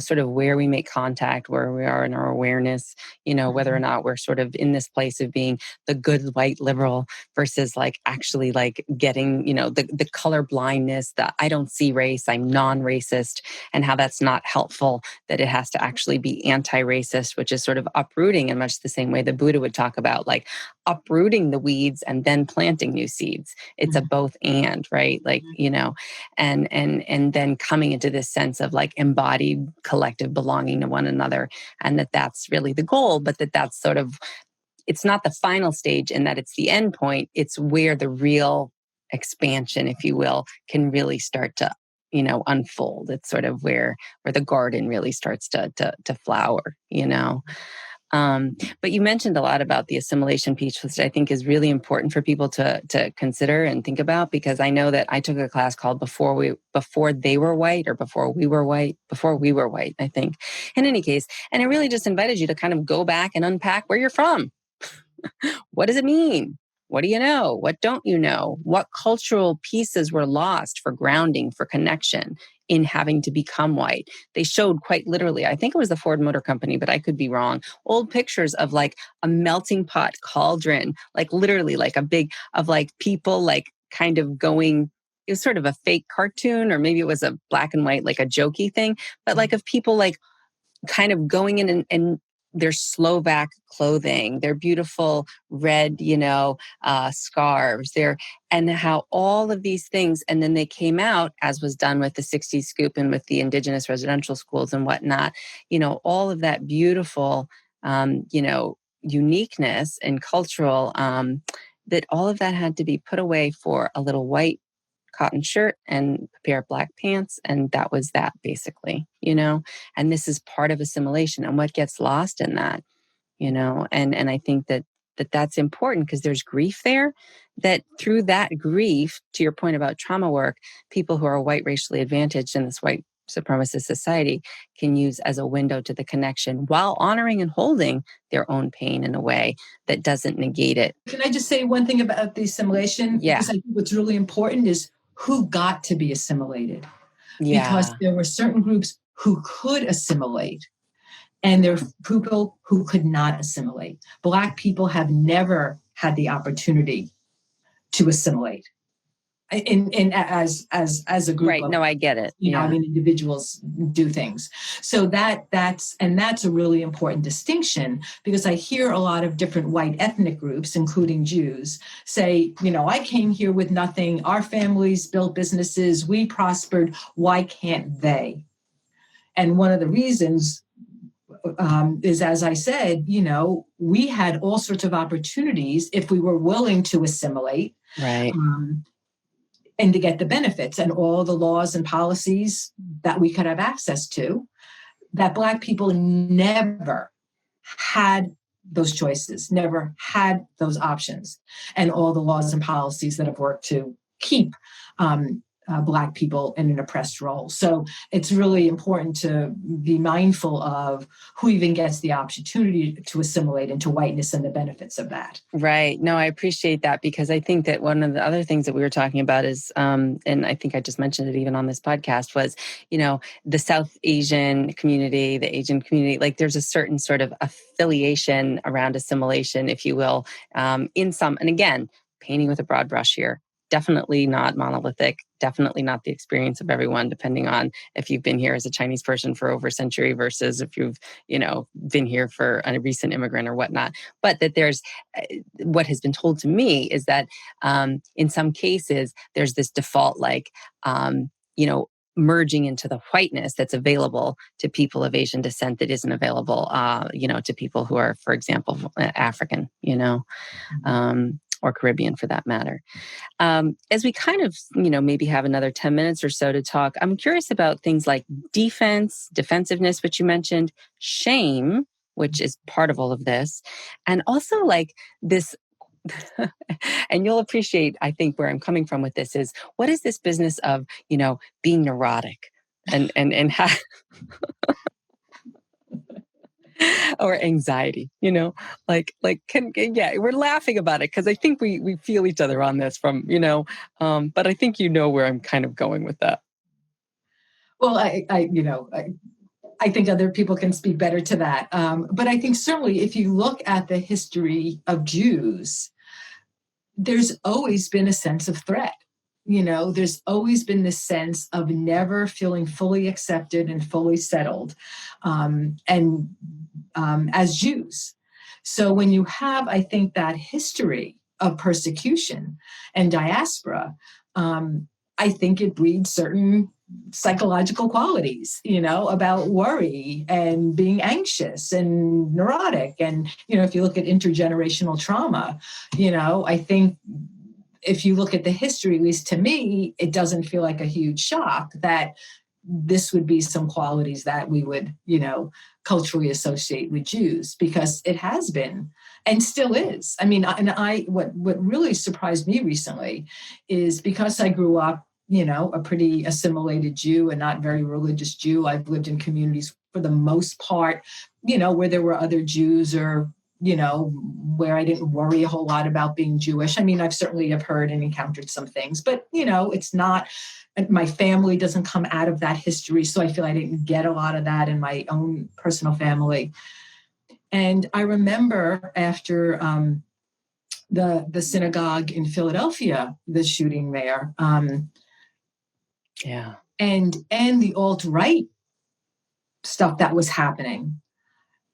sort of where we make contact, where we are in our awareness, whether or not we're sort of in this place of being the good white liberal versus like actually like getting, the color blindness, that I don't see race, I'm non-racist, and how that's not helpful, that it has to actually be anti-racist, which is sort of uprooting in much the same way the Buddha would talk about, like uprooting the weeds and then planting new seeds. It's a both and, right? Like, and then coming into this sense of like embodied collective belonging to one another. And that's really the goal, but that's sort of, it's not the final stage in that it's the end point. It's where the real expansion, if you will, can really start to, unfold. It's sort of where the garden really starts to flower, But you mentioned a lot about the assimilation piece, which I think is really important for people to consider and think about, because I know that I took a class called Before They Were White, or Before We Were White, I think, in any case. And it really just invited you to kind of go back and unpack where you're from. What does it mean? What do you know? What don't you know? What cultural pieces were lost for grounding, for connection in having to become white? They showed quite literally, I think it was the Ford Motor Company, but I could be wrong, old pictures of like a melting pot cauldron, like literally like a big, of like people like kind of going, it was sort of a fake cartoon, or maybe it was a black and white, like a jokey thing, but like of people like kind of going in and their Slovak clothing, their beautiful red, scarves, and how all of these things, and then they came out, as was done with the 60s scoop and with the indigenous residential schools and whatnot, all of that beautiful, uniqueness and cultural, that all of that had to be put away for a little white cotton shirt and a pair of black pants. And that was that, basically, and this is part of assimilation and what gets lost in that, and I think that's important, because there's grief there, that through that grief, to your point about trauma work, people who are white racially advantaged in this white supremacist society can use as a window to the connection while honoring and holding their own pain in a way that doesn't negate it. Can I just say one thing about the assimilation? Yeah. Because I think what's really important is who got to be assimilated. Yeah. Because there were certain groups who could assimilate, and there are people who could not assimilate. Black people have never had the opportunity to assimilate as a group. Right. No, I get it. Individuals do things. So that's a really important distinction, because I hear a lot of different white ethnic groups, including Jews, say, I came here with nothing. Our families built businesses. We prospered. Why can't they? And one of the reasons is, as I said, we had all sorts of opportunities if we were willing to assimilate. Right. And to get the benefits and all the laws and policies that we could have access to, that Black people never had those choices, never had those options, and all the laws and policies that have worked to keep Black people in an oppressed role. So it's really important to be mindful of who even gets the opportunity to assimilate into whiteness and the benefits of that. Right. No, I appreciate that, because I think that one of the other things that we were talking about is, and I think I just mentioned it even on this podcast, was, the South Asian community, the Asian community, like there's a certain sort of affiliation around assimilation, if you will, in some, and again, painting with a broad brush here. Definitely not monolithic, definitely not the experience of everyone, depending on if you've been here as a Chinese person for over a century versus if you've, been here for a recent immigrant or whatnot. But that there's, what has been told to me is that in some cases, there's this default, merging into the whiteness that's available to people of Asian descent that isn't available, to people who are, for example, African, or Caribbean for that matter. As we kind of, maybe have another 10 minutes or so to talk, I'm curious about things like defensiveness, which you mentioned, shame, which is part of all of this, and also like this, and you'll appreciate, I think, where I'm coming from with this is, what is this business of, being neurotic and how... or anxiety, we're laughing about it because I think we feel each other on this from, but I think where I'm kind of going with that. Well, I think other people can speak better to that. But I think certainly if you look at the history of Jews, there's always been a sense of threat. There's always been this sense of never feeling fully accepted and fully settled, as Jews. So when you have, I think, that history of persecution and diaspora, I think it breeds certain psychological qualities, about worry and being anxious and neurotic. And, if you look at intergenerational trauma, I think if you look at the history, at least to me, it doesn't feel like a huge shock that this would be some qualities that we would, culturally associate with Jews, because it has been and still is. I mean, what really surprised me recently is, because I grew up, a pretty assimilated Jew and not very religious Jew. I've lived in communities for the most part, where there were other Jews, or where I didn't worry a whole lot about being Jewish. I mean, I've certainly have heard and encountered some things, but, it's not, my family doesn't come out of that history. So I feel I didn't get a lot of that in my own personal family. And I remember after the synagogue in Philadelphia, the shooting there, and the alt-right stuff that was happening,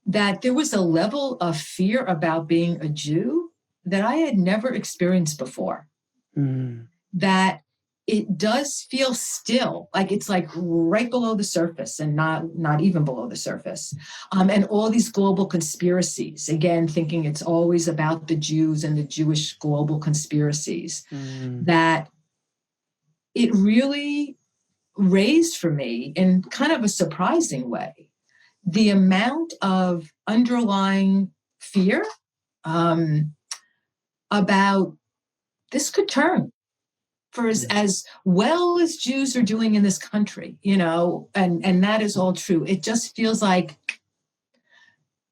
that there was a level of fear about being a Jew that I had never experienced before. That it does feel still like it's like right below the surface, and not even below the surface. And all these global conspiracies, again, thinking it's always about the Jews and the Jewish global conspiracies, that it really raised for me, in kind of a surprising way, the amount of underlying fear about this could turn for as well as Jews are doing in this country, and that is all true. It just feels like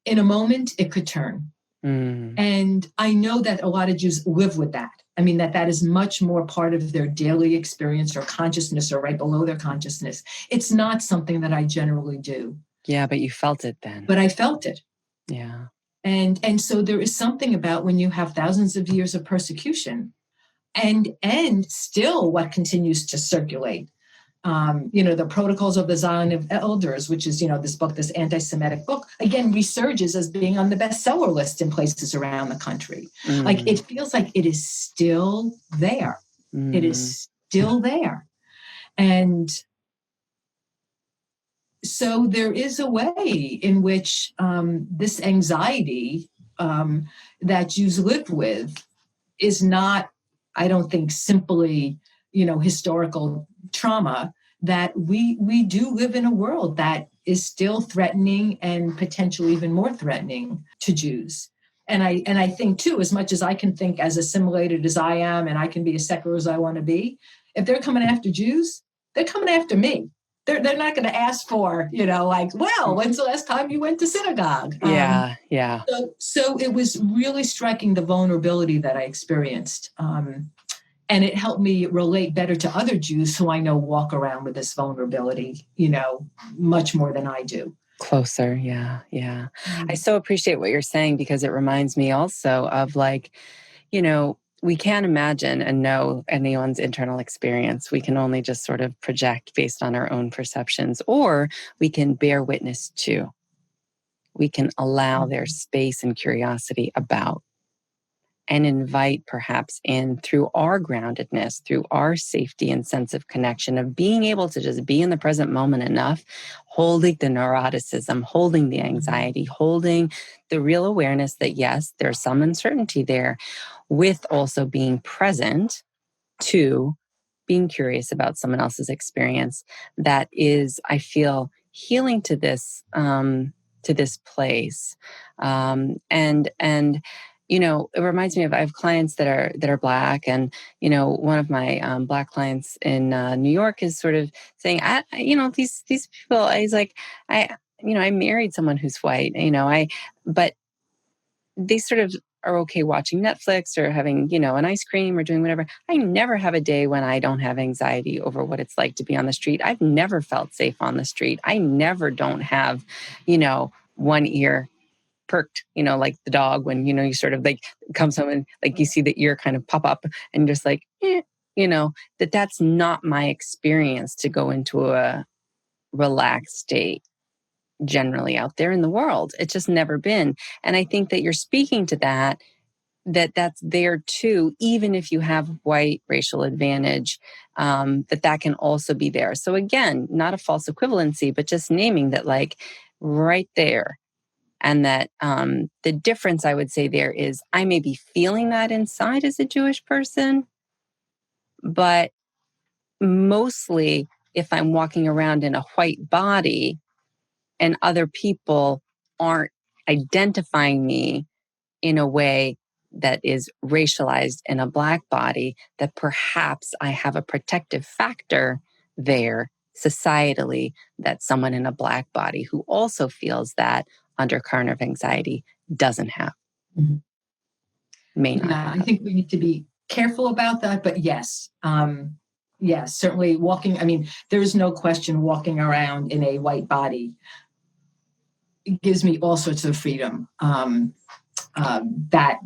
in a moment it could turn. And I know that a lot of Jews live with that. I mean, that is much more part of their daily experience or consciousness, or right below their consciousness. It's not something that I generally do. Yeah, but you felt it then. But I felt it. Yeah. And so there is something about when you have thousands of years of persecution, and still what continues to circulate, the Protocols of the Zion of Elders, which is, this book, this anti-Semitic book, again, resurges as being on the bestseller list in places around the country. Like, it feels like it is still there. It is still there. And so there is a way in which this anxiety that Jews live with is not, I don't think simply, historical trauma, that we do live in a world that is still threatening and potentially even more threatening to Jews. And I think too, as much as I can think as assimilated as I am, and I can be as secular as I want to be, if they're coming after Jews, they're coming after me. They're not going to ask for, well, when's the last time you went to synagogue? Yeah. So it was really striking, the vulnerability that I experienced. And it helped me relate better to other Jews who I know walk around with this vulnerability, much more than I do. Closer. Yeah. I so appreciate what you're saying, because it reminds me also of we can't imagine and know anyone's internal experience. We can only just sort of project based on our own perceptions, or we can bear witness to. We can allow their space and curiosity about, and invite perhaps in through our groundedness, through our safety and sense of connection, of being able to just be in the present moment enough, holding the neuroticism, holding the anxiety, holding the real awareness that yes, there's some uncertainty there, with also being present to being curious about someone else's experience. That is, I feel, healing to this place. It reminds me of, I have clients that are Black, and one of my Black clients in New York is sort of saying, these people. He's like, I married someone who's white, but they sort of are okay watching Netflix or having an ice cream or doing whatever. I never have a day when I don't have anxiety over what it's like to be on the street. I've never felt safe on the street. I never don't have one ear perked, like the dog when, you sort of like come someone, like you see the ear kind of pop up and just like, that's not my experience to go into a relaxed state generally out there in the world. It's just never been. And I think that you're speaking to that's there too, even if you have white racial advantage, that can also be there. So again, not a false equivalency, but just naming that, like, right there. And that the difference I would say there is, I may be feeling that inside as a Jewish person, but mostly if I'm walking around in a white body and other people aren't identifying me in a way that is racialized in a Black body, that perhaps I have a protective factor there societally that someone in a Black body who also feels that undercurrent of anxiety doesn't have. Mm-hmm. May not have. I think we need to be careful about that, but yes, certainly walking, there's no question walking around in a white body, it gives me all sorts of freedom that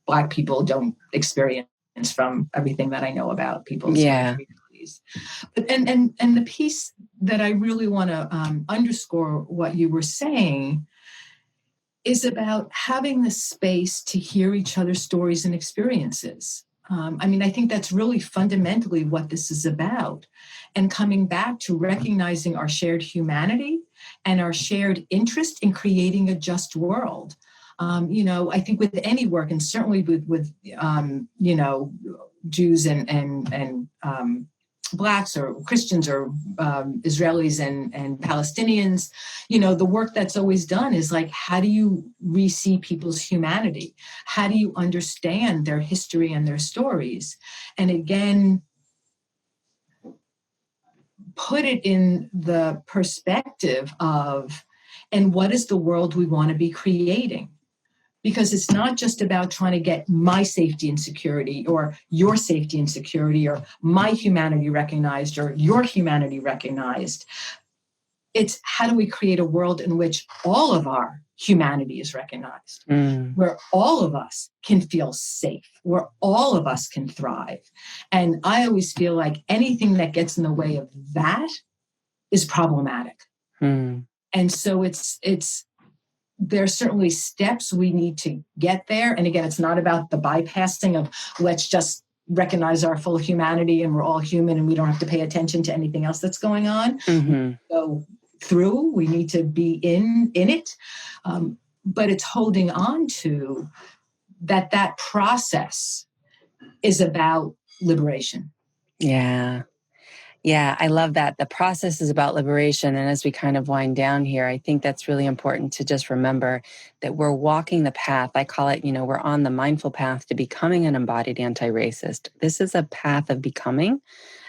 Black people don't experience from everything that I know about people's realities. But and the piece that I really want to underscore what you were saying is about having the space to hear each other's stories and experiences. I think that's really fundamentally what this is about, and coming back to recognizing our shared humanity and our shared interest in creating a just world. I think with any work, and certainly with Jews and Blacks or Christians or Israelis and Palestinians, the work that's always done is like, how do you re-see people's humanity? How do you understand their history and their stories? And again, put it in the perspective of, and what is the world we want to be creating? Because it's not just about trying to get my safety and security or your safety and security or my humanity recognized or your humanity recognized. It's how do we create a world in which all of our humanity is recognized, where all of us can feel safe, where all of us can thrive. And I always feel like anything that gets in the way of that is problematic. And so there's certainly steps we need to get there. And again, it's not about the bypassing of let's just recognize our full humanity and we're all human and we don't have to pay attention to anything else that's going on. So we need to be in it. But it's holding on to that process is about liberation. Yeah. Yeah, I love that. The process is about liberation. And as we kind of wind down here, I think that's really important to just remember that we're walking the path. I call it, we're on the mindful path to becoming an embodied anti-racist. This is a path of becoming.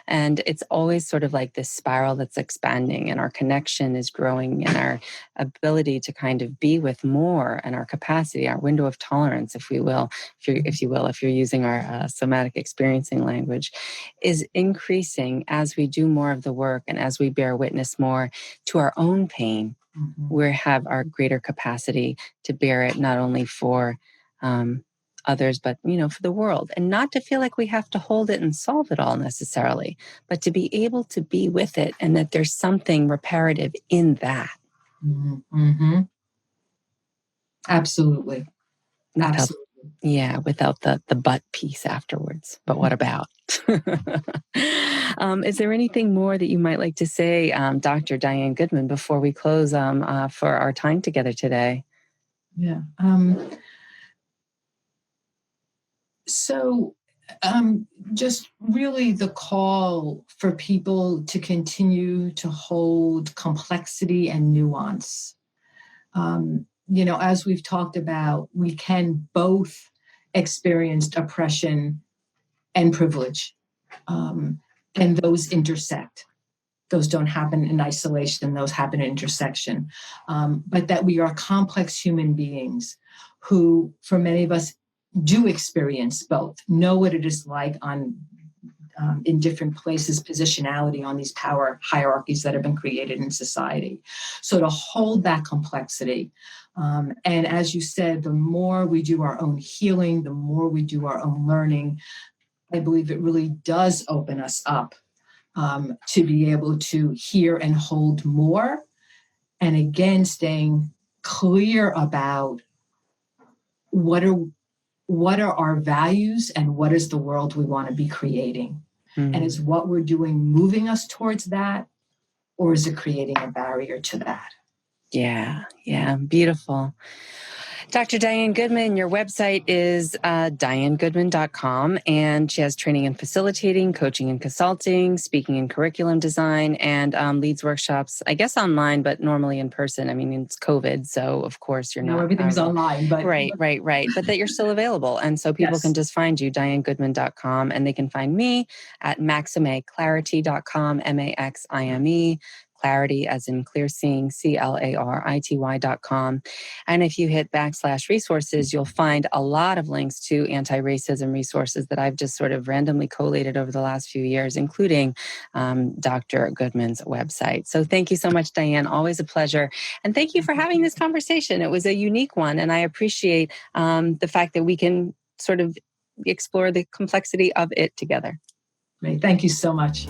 And it's always sort of like this spiral that's expanding, and our connection is growing, and our ability to kind of be with more, and our capacity, our window of tolerance, if you're using our somatic experiencing language, is increasing as we do more of the work and as we bear witness more to our own pain. We have our greater capacity to bear it, not only for others, but for the world, and not to feel like we have to hold it and solve it all necessarily, but to be able to be with it, and that there's something reparative in that. Absolutely. Without the but piece afterwards. But what about? Is there anything more that you might like to say, Dr. Diane Goodman, before we close for our time together today? Yeah. So just really the call for people to continue to hold complexity and nuance. As we've talked about, we can both experience oppression and privilege, and those intersect. Those don't happen in isolation, those happen in intersection. But that we are complex human beings who, for many of us, do experience both, know what it is like in different places, positionality on these power hierarchies that have been created in society. So to hold that complexity, and as you said, the more we do our own healing, the more we do our own learning, I believe it really does open us up to be able to hear and hold more. And again, staying clear about what are our values and what is the world we want to be creating. And is what we're doing moving us towards that, or is it creating a barrier to that? Yeah, beautiful. Dr. Diane Goodman, your website is dianegoodman.com, and she has training in facilitating, coaching and consulting, speaking and curriculum design, and leads workshops, I guess online, but normally in person. I mean, it's COVID, so of course you're not. Everything's online, but Right. But that you're still available. And so people can just find you, dianegoodman.com, and they can find me at MaximéClarity.com, MAXIME. Clarity as in clear seeing, CLARITY.com. And if you hit /resources, you'll find a lot of links to anti-racism resources that I've just sort of randomly collated over the last few years, including Dr. Goodman's website. So thank you so much, Diane. Always a pleasure. And thank you for having this conversation. It was a unique one. And I appreciate the fact that we can sort of explore the complexity of it together. Great. Thank you so much.